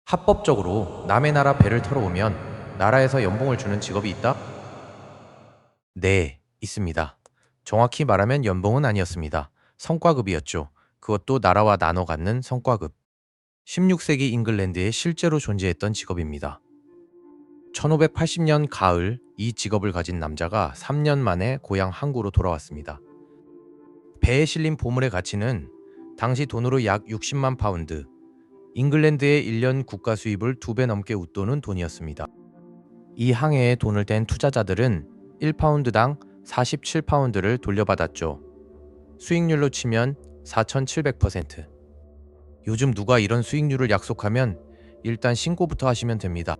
합법적으로 남의 나라 배를 털어오면 나라에서 연봉을 주는 직업이 있다? 네, 있습니다. 정확히 말하면 연봉은 아니었습니다. 성과급이었죠. 그것도 나라와 나눠 갖는 성과급. 16세기 잉글랜드에 실제로 존재했던 직업입니다. 1580년 가을 이 직업을 가진 남자가 3년 만에 고향 항구로 돌아왔습니다. 배에 실린 보물의 가치는 당시 돈으로 약 60만 파운드, 잉글랜드의 1년 국가 수입을 2배 넘게 웃도는 돈이었습니다. 이 항해에 돈을 댄 투자자들은 1파운드당 47파운드를 돌려받았죠. 수익률로 치면 4,700%. 요즘 누가 이런 수익률을 약속하면 일단 신고부터 하시면 됩니다.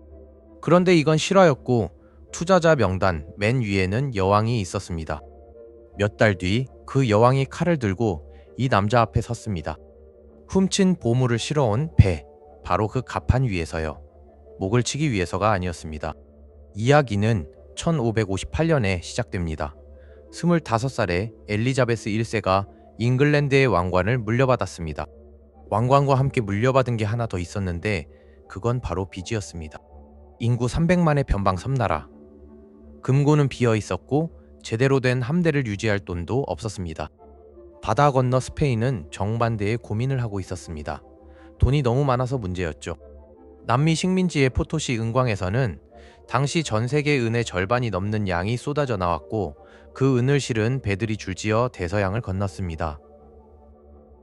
그런데 이건 실화였고 투자자 명단 맨 위에는 여왕이 있었습니다. 몇 달 뒤 그 여왕이 칼을 들고 이 남자 앞에 섰습니다. 훔친 보물을 실어온 배, 바로 그 갑판 위에서요. 목을 치기 위해서가 아니었습니다. 이야기는 1558년에 시작됩니다. 25살의 엘리자베스 1세가 잉글랜드의 왕관을 물려받았습니다. 왕관과 함께 물려받은 게 하나 더 있었는데 그건 바로 빚이었습니다. 인구 300만의 변방 섬나라. 금고는 비어 있었고 제대로 된 함대를 유지할 돈도 없었습니다. 바다 건너 스페인은 정반대의 고민을 하고 있었습니다. 돈이 너무 많아서 문제였죠. 남미 식민지의 포토시 은광에서는 당시 전 세계 은의 절반이 넘는 양이 쏟아져 나왔고 그 은을 실은 배들이 줄지어 대서양을 건넜습니다.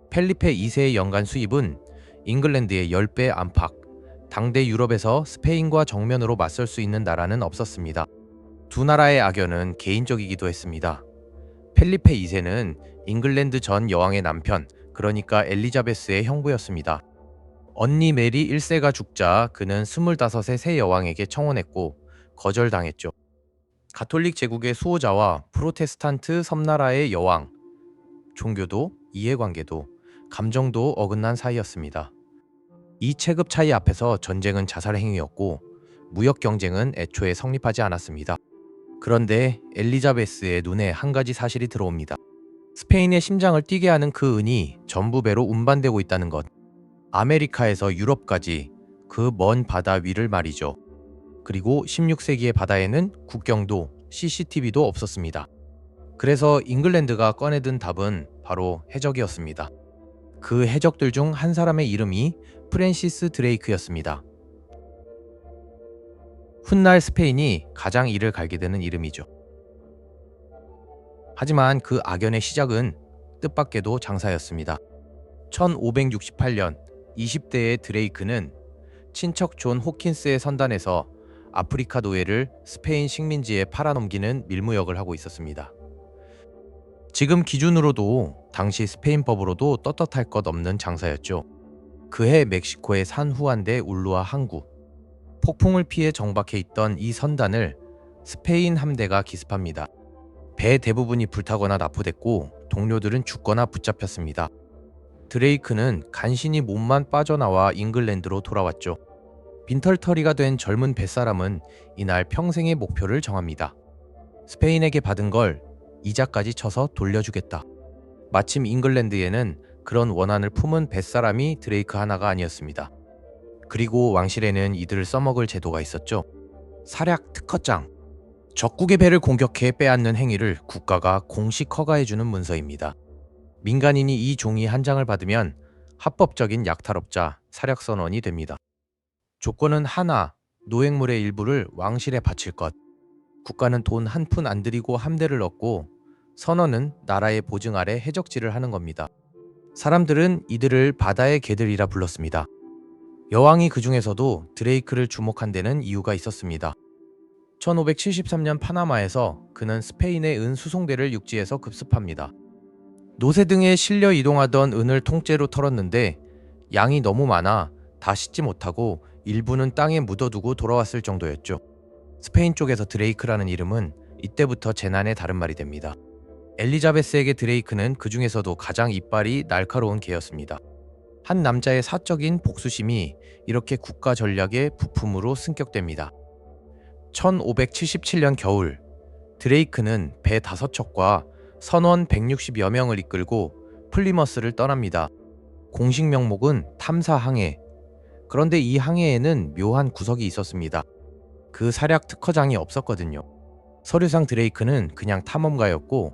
펠리페 2세의 연간 수입은 잉글랜드의 10배 안팎, 당대 유럽에서 스페인과 정면으로 맞설 수 있는 나라는 없었습니다. 두 나라의 악연은 개인적이기도 했습니다. 펠리페 2세는 잉글랜드 전 여왕의 남편, 그러니까 엘리자베스의 형부였습니다. 언니 메리 1세가 죽자 그는 25세 새 여왕에게 청혼했고 거절당했죠. 가톨릭 제국의 수호자와 프로테스탄트 섬나라의 여왕, 종교도 이해관계도 감정도 어긋난 사이였습니다. 이 체급 차이 앞에서 전쟁은 자살 행위였고 무역 경쟁은 애초에 성립하지 않았습니다. 그런데 엘리자베스의 눈에 한 가지 사실이 들어옵니다. 스페인의 심장을 뛰게 하는 그 은이 전부 배로 운반되고 있다는 것. 아메리카에서 유럽까지 그 먼 바다 위를 말이죠. 그리고 16세기의 바다에는 국경도 CCTV도 없었습니다. 그래서 잉글랜드가 꺼내든 답은 바로 해적이었습니다. 그 해적들 중 한 사람의 이름이 프랜시스 드레이크였습니다. 훗날 스페인이 가장 이를 갈게 되는 이름이죠. 하지만 그 악연의 시작은 뜻밖에도 장사였습니다. 1568년 20대의 드레이크는 친척 존 호킨스의 선단에서 아프리카 노예를 스페인 식민지에 팔아넘기는 밀무역을 하고 있었습니다. 지금 기준으로도 당시 스페인 법으로도 떳떳할 것 없는 장사였죠. 그해 멕시코의 산후안데 울루아 항구. 폭풍을 피해 정박해 있던 이 선단을 스페인 함대가 기습합니다. 배 대부분이 불타거나 납포됐고 동료들은 죽거나 붙잡혔습니다. 드레이크는 간신히 몸만 빠져나와 잉글랜드로 돌아왔죠. 빈털터리가 된 젊은 뱃사람은 이날 평생의 목표를 정합니다. 스페인에게 받은 걸 이자까지 쳐서 돌려주겠다. 마침 잉글랜드에는 그런 원한을 품은 뱃사람이 드레이크 하나가 아니었습니다. 그리고 왕실에는 이들을 써먹을 제도가 있었죠. 사략 특허장. 적국의 배를 공격해 빼앗는 행위를 국가가 공식 허가해주는 문서입니다. 민간인이 이 종이 한 장을 받으면 합법적인 약탈업자, 사략선원이 됩니다. 조건은 하나, 노획물의 일부를 왕실에 바칠 것. 국가는 돈 한 푼 안 들이고 함대를 얻고 선원은 나라의 보증 아래 해적질을 하는 겁니다. 사람들은 이들을 바다의 개들이라 불렀습니다. 여왕이 그 중에서도 드레이크를 주목한 데는 이유가 있었습니다. 1573년 파나마에서 그는 스페인의 은 수송대를 육지에서 급습합니다. 노새 등에 실려 이동하던 은을 통째로 털었는데 양이 너무 많아 다 싣지 못하고 일부는 땅에 묻어두고 돌아왔을 정도였죠. 스페인 쪽에서 드레이크라는 이름은 이때부터 재난의 다른 말이 됩니다. 엘리자베스에게 드레이크는 그 중에서도 가장 이빨이 날카로운 개였습니다. 한 남자의 사적인 복수심이 이렇게 국가 전략의 부품으로 승격됩니다. 1577년 겨울, 드레이크는 배 5척과 선원 160여 명을 이끌고 플리머스를 떠납니다. 공식 명목은 탐사 항해. 그런데 이 항해에는 묘한 구석이 있었습니다. 그 사략 특허장이 없었거든요. 서류상 드레이크는 그냥 탐험가였고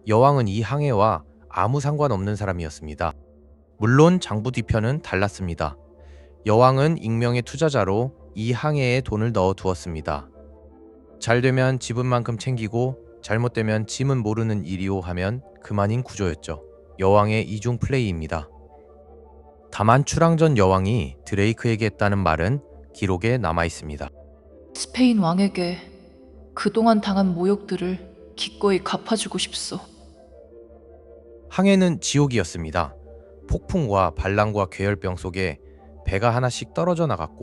여왕은 이 항해와 아무 상관없는 사람이었습니다. 물론 장부 뒤편은 달랐습니다. 여왕은 익명의 투자자로 이 항해에 돈을 넣어 두었습니다. 잘 되면 지분만큼 챙기고 잘못되면 짐은 모르는 일이오 하면 그만인 구조였죠. 여왕의 이중 플레이입니다. 다만 출항 전 여왕이 드레이크에게 했다는 말은 기록에 남아 있습니다. 스페인 왕에게 그동안 당한 모욕들을 기꺼이 갚아주고 싶소. 항해는 지옥이었습니다. 폭풍과 반란과 괴열병 속에 배가 하나씩 떨어져 나갔고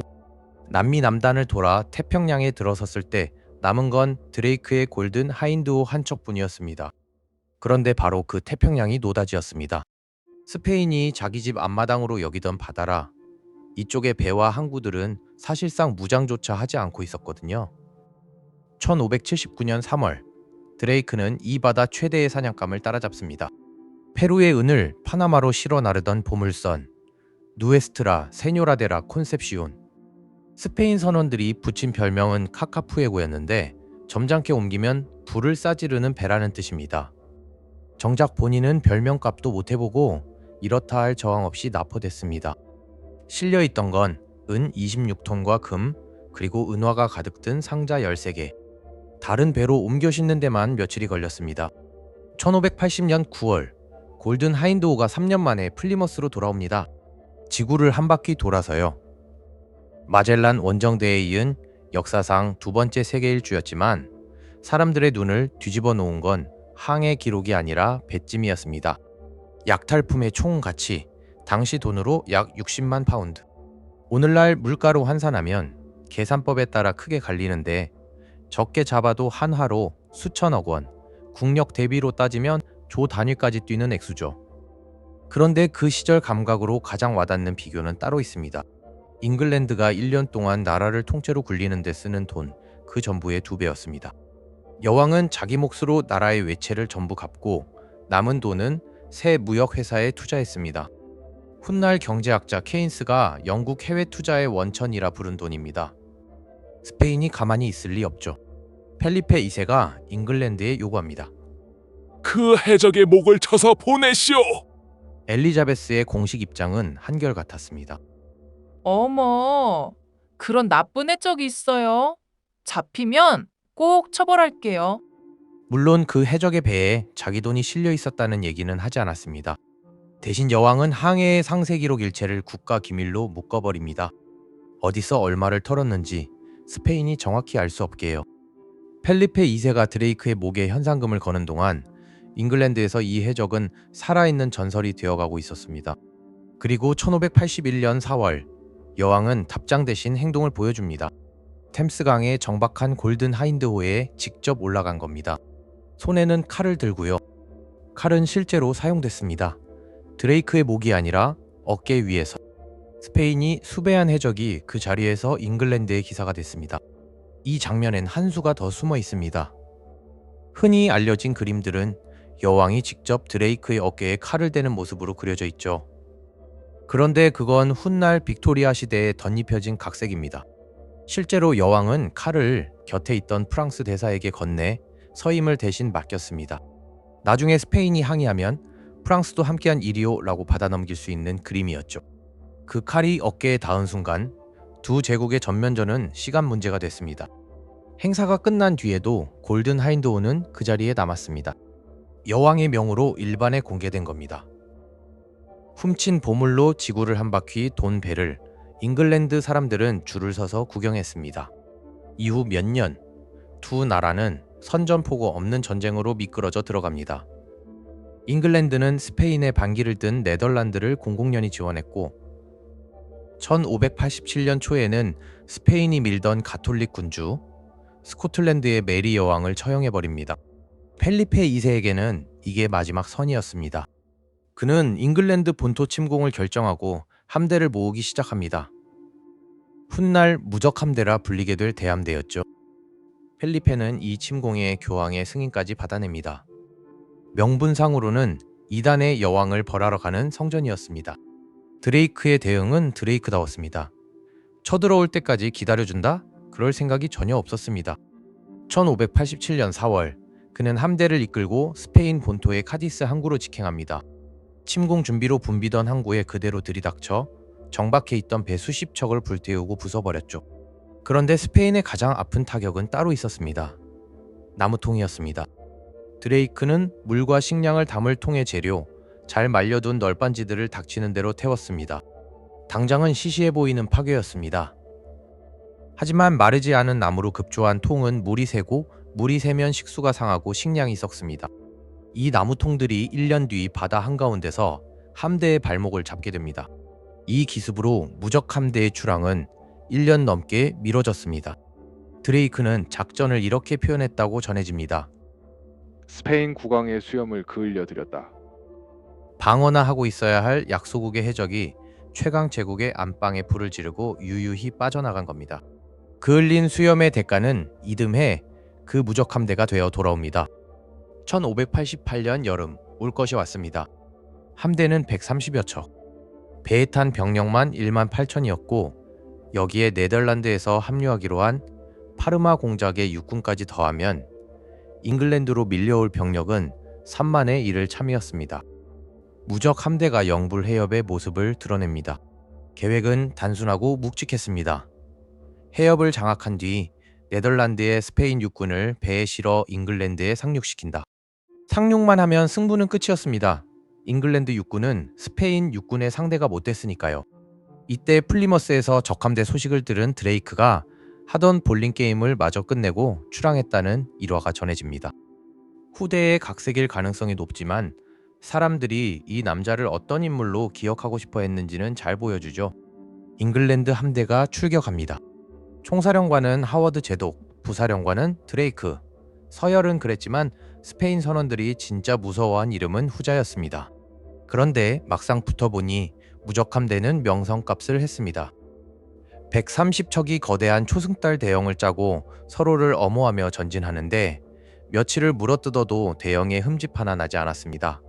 남미 남단을 돌아 태평양에 들어섰을 때 남은 건 드레이크의 골든 하인드호 한 척뿐이었습니다. 그런데 바로 그 태평양이 노다지였습니다. 스페인이 자기 집 앞마당으로 여기던 바다라 이쪽의 배와 항구들은 사실상 무장조차 하지 않고 있었거든요. 1579년 3월 드레이크는 이 바다 최대의 사냥감을 따라잡습니다. 페루의 은을 파나마로 실어 나르던 보물선 누에스트라 세뇨라데라 콘셉시온. 스페인 선원들이 붙인 별명은 카카푸에고였는데 점잖게 옮기면 불을 싸지르는 배라는 뜻입니다. 정작 본인은 별명값도 못 해보고 이렇다 할 저항 없이 납포됐습니다. 실려있던 건 은 26톤과 금, 그리고 은화가 가득 든 상자 13개. 다른 배로 옮겨 싣는 데만 며칠이 걸렸습니다. 1580년 9월 골든 하인드호가 3년 만에 플리머스로 돌아옵니다. 지구를 한 바퀴 돌아서요. 마젤란 원정대에 이은 역사상 두 번째 세계 일주였지만 사람들의 눈을 뒤집어 놓은 건 항해 기록이 아니라 배짐이었습니다. 약탈품의 총 가치, 당시 돈으로 약 60만 파운드. 오늘날 물가로 환산하면 계산법에 따라 크게 갈리는데 적게 잡아도 한화로 수천억 원, 국력 대비로 따지면 조 단위까지 뛰는 액수죠. 그런데 그 시절 감각으로 가장 와닿는 비교는 따로 있습니다. 잉글랜드가 1년 동안 나라를 통째로 굴리는 데 쓰는 돈, 그 전부의 2배였습니다. 여왕은 자기 몫으로 나라의 외채를 전부 갚고 남은 돈은 새 무역회사에 투자했습니다. 훗날 경제학자 케인스가 영국 해외 투자의 원천이라 부른 돈입니다. 스페인이 가만히 있을 리 없죠. 펠리페 2세가 잉글랜드에 요구합니다. 그 해적의 목을 쳐서 보내시오. 엘리자베스의 공식 입장은 한결같았습니다. 어머, 그런 나쁜 해적이 있어요. 잡히면 꼭 처벌할게요. 물론 그 해적의 배에 자기 돈이 실려 있었다는 얘기는 하지 않았습니다. 대신 여왕은 항해의 상세 기록 일체를 국가 기밀로 묶어버립니다. 어디서 얼마를 털었는지 스페인이 정확히 알 수 없게 해요. 펠리페 2세가 드레이크의 목에 현상금을 거는 동안 잉글랜드에서 이 해적은 살아있는 전설이 되어가고 있었습니다. 그리고 1581년 4월 여왕은 답장 대신 행동을 보여줍니다. 템스강의 정박한 골든 하인드호에 직접 올라간 겁니다. 손에는 칼을 들고요. 칼은 실제로 사용됐습니다. 드레이크의 목이 아니라 어깨 위에서. 스페인이 수배한 해적이 그 자리에서 잉글랜드의 기사가 됐습니다. 이 장면엔 한 수가 더 숨어 있습니다. 흔히 알려진 그림들은 여왕이 직접 드레이크의 어깨에 칼을 대는 모습으로 그려져 있죠. 그런데 그건 훗날 빅토리아 시대에 덧입혀진 각색입니다. 실제로 여왕은 칼을 곁에 있던 프랑스 대사에게 건네 서임을 대신 맡겼습니다. 나중에 스페인이 항의하면 프랑스도 함께한 일이오 라고 받아넘길 수 있는 그림이었죠. 그 칼이 어깨에 닿은 순간 두 제국의 전면전은 시간 문제가 됐습니다. 행사가 끝난 뒤에도 골든 하인드호는 그 자리에 남았습니다. 여왕의 명으로 일반에 공개된 겁니다. 훔친 보물로 지구를 한 바퀴 돈 배를 잉글랜드 사람들은 줄을 서서 구경했습니다. 이후 몇 년, 두 나라는 선전포고 없는 전쟁으로 미끄러져 들어갑니다. 잉글랜드는 스페인의 반기를 든 네덜란드를 공공연히 지원했고 1587년 초에는 스페인이 밀던 가톨릭 군주 스코틀랜드의 메리 여왕을 처형해버립니다. 펠리페 2세에게는 이게 마지막 선이었습니다. 그는 잉글랜드 본토 침공을 결정하고 함대를 모으기 시작합니다. 훗날 무적함대라 불리게 될 대함대였죠. 펠리페는 이 침공에 교황의 승인까지 받아냅니다. 명분상으로는 이단의 여왕을 벌하러 가는 성전이었습니다. 드레이크의 대응은 드레이크다웠습니다. 쳐들어올 때까지 기다려준다? 그럴 생각이 전혀 없었습니다. 1587년 4월, 그는 함대를 이끌고 스페인 본토의 카디스 항구로 직행합니다. 침공 준비로 붐비던 항구에 그대로 들이닥쳐 정박해 있던 배 수십 척을 불태우고 부숴버렸죠. 그런데 스페인의 가장 아픈 타격은 따로 있었습니다. 나무통이었습니다. 드레이크는 물과 식량을 담을 통의 재료, 잘 말려둔 널빤지들을 닥치는 대로 태웠습니다. 당장은 시시해 보이는 파괴였습니다. 하지만 마르지 않은 나무로 급조한 통은 물이 새고 물이 새면 식수가 상하고 식량이 썩습니다. 이 나무통들이 1년 뒤 바다 한가운데서 함대의 발목을 잡게 됩니다. 이 기습으로 무적 함대의 출항은 1년 넘게 미뤄졌습니다. 드레이크는 작전을 이렇게 표현했다고 전해집니다. 스페인 국왕의 수염을 그을려드렸다. 방어나 하고 있어야 할 약소국의 해적이 최강 제국의 안방에 불을 지르고 유유히 빠져나간 겁니다. 그을린 수염의 대가는 이듬해 그 무적 함대가 되어 돌아옵니다. 1588년 여름, 올 것이 왔습니다. 함대는 130여 척, 배에 탄 병력만 1만 8천이었고 여기에 네덜란드에서 합류하기로 한 파르마 공작의 육군까지 더하면 잉글랜드로 밀려올 병력은 3만에 이를 참이었습니다. 무적 함대가 영불 해협의 모습을 드러냅니다. 계획은 단순하고 묵직했습니다. 해협을 장악한 뒤 네덜란드의 스페인 육군을 배에 실어 잉글랜드에 상륙시킨다. 상륙만 하면 승부는 끝이었습니다. 잉글랜드 육군은 스페인 육군의 상대가 못 됐으니까요. 이때 플리머스에서 적함대 소식을 들은 드레이크가 하던 볼링 게임을 마저 끝내고 출항했다는 일화가 전해집니다. 후대에 각색일 가능성이 높지만 사람들이 이 남자를 어떤 인물로 기억하고 싶어 했는지는 잘 보여주죠. 잉글랜드 함대가 출격합니다. 총사령관은 하워드 제독, 부사령관은 드레이크. 서열은 그랬지만 스페인 선원들이 진짜 무서워한 이름은 후자였습니다. 그런데 막상 붙어보니 무적함대는 명성값을 했습니다. 130척이 거대한 초승달 대형을 짜고 서로를 엄호하며 전진하는데 며칠을 물어뜯어도 대형의 흠집 하나 나지 않았습니다.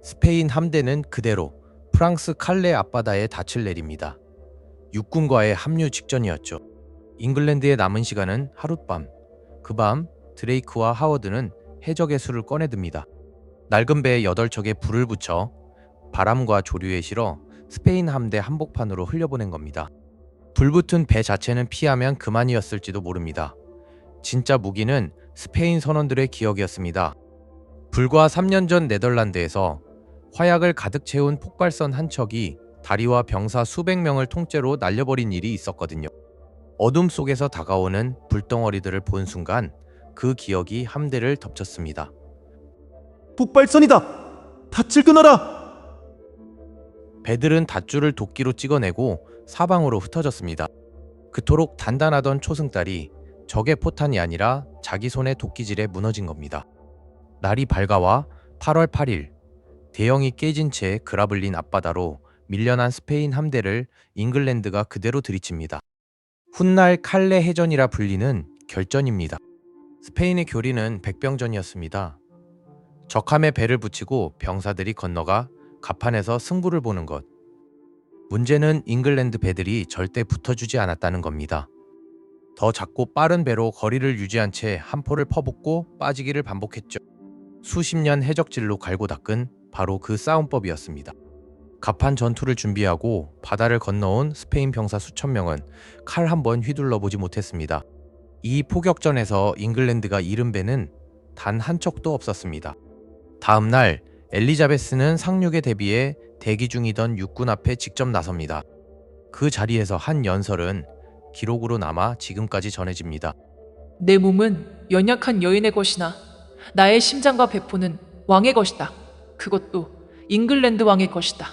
스페인 함대는 그대로 프랑스 칼레 앞바다에 닻을 내립니다. 육군과의 합류 직전이었죠. 잉글랜드의 남은 시간은 하룻밤. 그 밤 드레이크와 하워드는 해적의 술을 꺼내듭니다. 낡은 배에 8척에 불을 붙여 바람과 조류에 실어 스페인 함대 한복판으로 흘려보낸 겁니다. 불붙은 배 자체는 피하면 그만이었을지도 모릅니다. 진짜 무기는 스페인 선원들의 기억이었습니다. 불과 3년 전 네덜란드에서 화약을 가득 채운 폭발선 한 척이 다리와 병사 수백 명을 통째로 날려버린 일이 있었거든요. 어둠 속에서 다가오는 불덩어리들을 본 순간 그 기억이 함대를 덮쳤습니다. 폭발선이다! 닻을 끊어라! 배들은 닷줄을 도끼로 찍어내고 사방으로 흩어졌습니다. 그토록 단단하던 초승달이 적의 포탄이 아니라 자기 손의 도끼질에 무너진 겁니다. 날이 밝아와 8월 8일 대형이 깨진 채 그라블린 앞바다로 밀려난 스페인 함대를 잉글랜드가 그대로 들이칩니다. 훗날 칼레 해전이라 불리는 결전입니다. 스페인의 교리는 백병전이었습니다. 적함에 배를 붙이고 병사들이 건너가 갑판에서 승부를 보는 것. 문제는 잉글랜드 배들이 절대 붙어주지 않았다는 겁니다. 더 작고 빠른 배로 거리를 유지한 채 한 포를 퍼붓고 빠지기를 반복했죠. 수십 년 해적질로 갈고 닦은 바로 그 싸움법이었습니다. 갑판 전투를 준비하고 바다를 건너온 스페인 병사 수천 명은 칼 한 번 휘둘러 보지 못했습니다. 이 포격전에서 잉글랜드가 잃은 배는 단 한 척도 없었습니다. 다음 날 엘리자베스는 상륙에 대비해 대기 중이던 육군 앞에 직접 나섭니다. 그 자리에서 한 연설은 기록으로 남아 지금까지 전해집니다. 내 몸은 연약한 여인의 것이나 나의 심장과 배포는 왕의 것이다. 그것도 잉글랜드 왕의 것이다.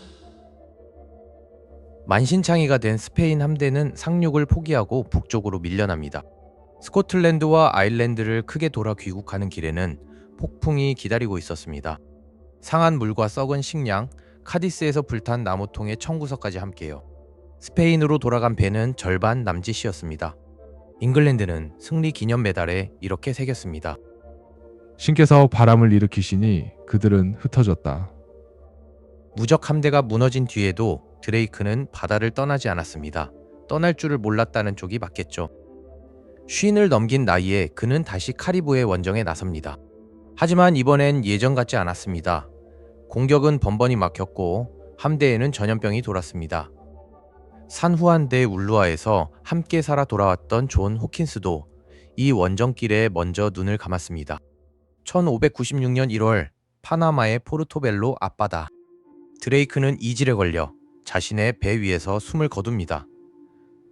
만신창이가 된 스페인 함대는 상륙을 포기하고 북쪽으로 밀려납니다. 스코틀랜드와 아일랜드를 크게 돌아 귀국하는 길에는 폭풍이 기다리고 있었습니다. 상한 물과 썩은 식량, 카디스에서 불탄 나무통의 청구서까지 함께요. 스페인으로 돌아간 배는 절반 남짓이었습니다. 잉글랜드는 승리 기념 메달에 이렇게 새겼습니다. 신께서 바람을 일으키시니 그들은 흩어졌다. 무적 함대가 무너진 뒤에도 드레이크는 바다를 떠나지 않았습니다. 떠날 줄을 몰랐다는 쪽이 맞겠죠. 쉰을 넘긴 나이에 그는 다시 카리브해 원정에 나섭니다. 하지만 이번엔 예전 같지 않았습니다. 공격은 번번이 막혔고 함대에는 전염병이 돌았습니다. 산후한대 울루아에서 함께 살아 돌아왔던 존 호킨스도 이 원정길에 먼저 눈을 감았습니다. 1596년 1월 파나마의 포르토벨로 앞바다. 드레이크는 이질에 걸려 자신의 배 위에서 숨을 거둡니다.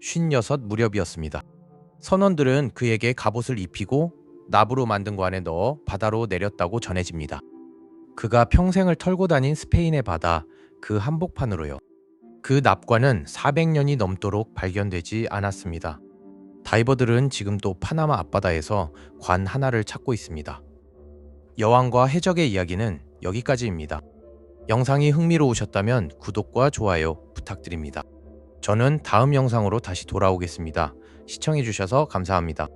56 무렵이었습니다. 선원들은 그에게 갑옷을 입히고 납으로 만든 관에 넣어 바다로 내렸다고 전해집니다. 그가 평생을 털고 다닌 스페인의 바다, 그 한복판으로요. 그 납관은 400년이 넘도록 발견되지 않았습니다. 다이버들은 지금도 파나마 앞바다에서 관 하나를 찾고 있습니다. 여왕과 해적의 이야기는 여기까지입니다. 영상이 흥미로우셨다면 구독과 좋아요 부탁드립니다. 저는 다음 영상으로 다시 돌아오겠습니다. 시청해주셔서 감사합니다.